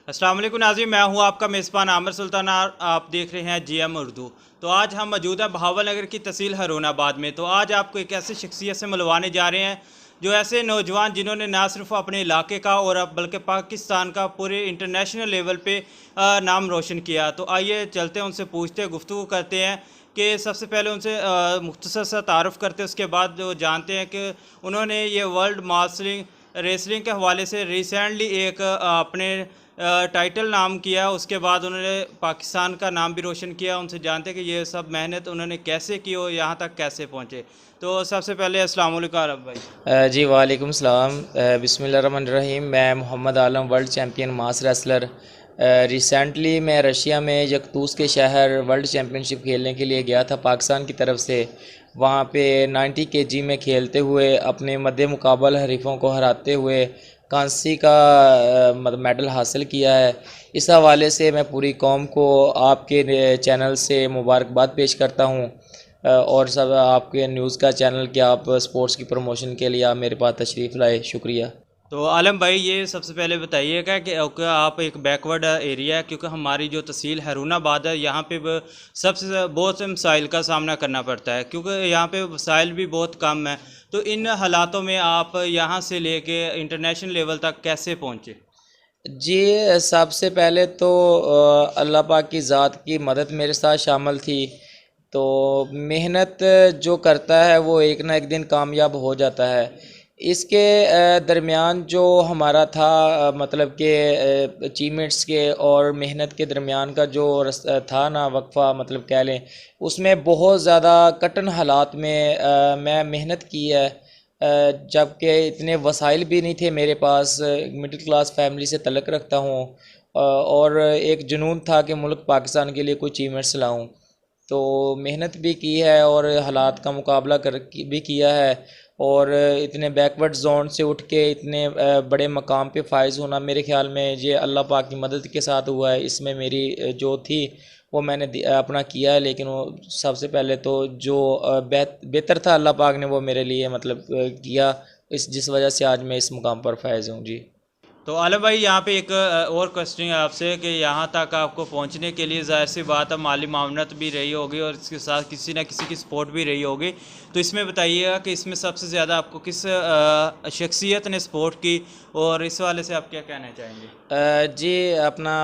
अस्सलाम वालेकुम नाज़रीन, मैं हूं आपका मेज़बान आमिर सुल्तान और आप देख रहे हैं जीएम उर्दू। तो आज हम मौजूद हैं बहावल नगर की तहसील हरुनाबाद में। तो आज आपको एक ऐसी शख्सियत से मिलवाने जा रहे हैं जो ऐसे नौजवान जिन्होंने ना सिर्फ अपने इलाके का और अब बल्कि पाकिस्तान का पूरे इंटरनेशनल लेवल पे नाम रोशन किया। तो आइए चलते हैं, उनसे पूछते हैं, गुफ्तगू करते हैं कि सबसे पहले उनसे मुख्तसर सा तारुफ़ करते हैं, उसके बाद जो जानते हैं कि उन्होंने ये वर्ल्ड मास्टरिंग रेसलिंग के हवाले से रिसेंटली एक अपने टाइटल नाम किया। उसके बाद उन्होंने पाकिस्तान का नाम भी रोशन किया। उनसे जानते हैं कि ये सब मेहनत उन्होंने कैसे की और यहाँ तक कैसे पहुँचे। तो सबसे पहले अस्सलाम वालेकुम अरब भाई। जी वालेकुम सलाम। बिस्मिल्लाहिर्रहमानिर्रहीम। मैं मोहम्मद आलम, वर्ल्ड चैम्पियन मास रेसलर। रिसेंटली मैं रशिया में यकतूस के शहर वर्ल्ड चैम्पियनशिप खेलने के लिए गया था पाकिस्तान की तरफ से। वहाँ पे 90 केजी में खेलते हुए अपने मद्दे मुकाबल हरीफों को हराते हुए कांसी का मेडल हासिल किया है। इस हवाले से मैं पूरी कौम को आपके चैनल से मुबारकबाद पेश करता हूँ। और सब आपके न्यूज़ का चैनल कि आप स्पोर्ट्स की प्रमोशन के लिए आप मेरे पास तशरीफ़ लाए, शुक्रिया। तो आलम भाई, ये सबसे पहले बताइएगा कि क्या आप एक बैकवर्ड एरिया है, क्योंकि हमारी जो तहसील हैरूनाबाद है यहाँ पे सबसे बहुत से मसाइल का सामना करना पड़ता है, क्योंकि यहाँ पे वसाइल भी बहुत कम है। तो इन हालातों में आप यहाँ से लेके इंटरनेशनल लेवल तक कैसे पहुँचे? जी, सबसे पहले तो अल्लाह पाक की ज़ात की मदद मेरे साथ शामिल थी। तो मेहनत जो करता है वो एक ना एक दिन कामयाब हो जाता है। इसके दरमियान जो हमारा था मतलब कि अचीवमेंट्स के और मेहनत के दरमियान का जो था ना वक्फ़ा, मतलब कह लें, उसमें बहुत ज़्यादा कठिन हालात में मैं मेहनत की है। जबकि इतने वसाइल भी नहीं थे मेरे पास। मिडिल क्लास फैमिली से तल्लुक़ रखता हूँ और एक जुनून था कि मुल्क पाकिस्तान के लिए कोई अचीवमेंट्स लाऊँ। तो मेहनत भी की है और हालात का मुकाबला भी किया है। और इतने बैकवर्ड जोन से उठ के इतने बड़े मकाम पे फाइज़ होना, मेरे ख़्याल में ये अल्लाह पाक की मदद के साथ हुआ है। इसमें मेरी जो थी वो मैंने अपना किया है, लेकिन वो सबसे पहले तो जो बेहतर था अल्लाह पाक ने वो मेरे लिए मतलब किया, इस जिस वजह से आज मैं इस मुकाम पर फायज़ हूँ। जी। तो आलम भाई, यहाँ पे एक और क्वेश्चन है आपसे कि यहाँ तक आपको पहुँचने के लिए ज़ाहिर सी बात है माली मामनत भी रही होगी और इसके साथ किसी न किसी की सपोर्ट भी रही होगी। तो इसमें बताइएगा कि इसमें सबसे ज़्यादा आपको किस शख्सियत ने सपोर्ट की और इस वाले से आप क्या कहना चाहेंगे? जी, अपना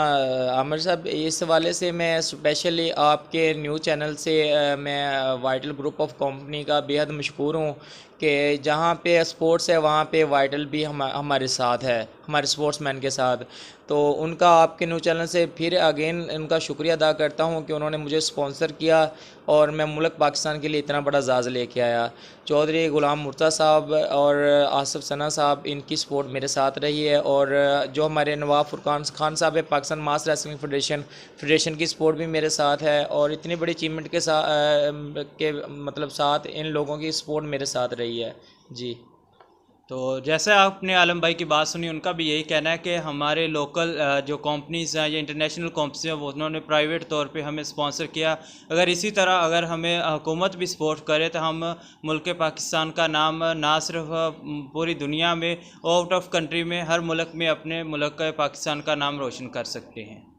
आमिर साहब, इस हवाले से मैं स्पेशली आपके न्यूज़ चैनल से मैं वाइटल ग्रुप ऑफ कंपनी का बेहद मशहूर हूँ कि जहाँ पे स्पोर्ट्स है वहाँ पे वाइटल भी हमारे साथ है, हमारे स्पोर्ट्समैन के साथ। तो उनका आपके न्यूज़ चैनल से फिर अगेन उनका शुक्रिया अदा करता हूँ कि उन्होंने मुझे स्पॉन्सर किया और मैं मुल्क पाकिस्तान के लिए इतना बड़ा जाज लेके आया। चौधरी गुलाम मुर्तज़ा साहब और आसिफ सना साहब, इनकी सपोर्ट मेरे साथ रही है। और जो हमारे नवाब फुरकान खान साहब है, पाकिस्तान मास रेसलिंग फेडरेशन की सपोर्ट भी मेरे साथ है। और इतनी बड़ी अचीवमेंट के साथ मतलब साथ इन लोगों की सपोर्ट मेरे साथ रही है। जी। तो जैसे आपने आलम भाई की बात सुनी, उनका भी यही कहना है कि हमारे लोकल जो कंपनीज़ हैं या इंटरनेशनल कंपनीज हैं वो उन्होंने प्राइवेट तौर पे हमें स्पॉन्सर किया। अगर इसी तरह अगर हमें हुकूमत भी सपोर्ट करे तो हम मुल्क पाकिस्तान का नाम ना सिर्फ पूरी दुनिया में, आउट ऑफ कंट्री में, हर मुल्क में अपने मुल्क पाकिस्तान का नाम रोशन कर सकते हैं।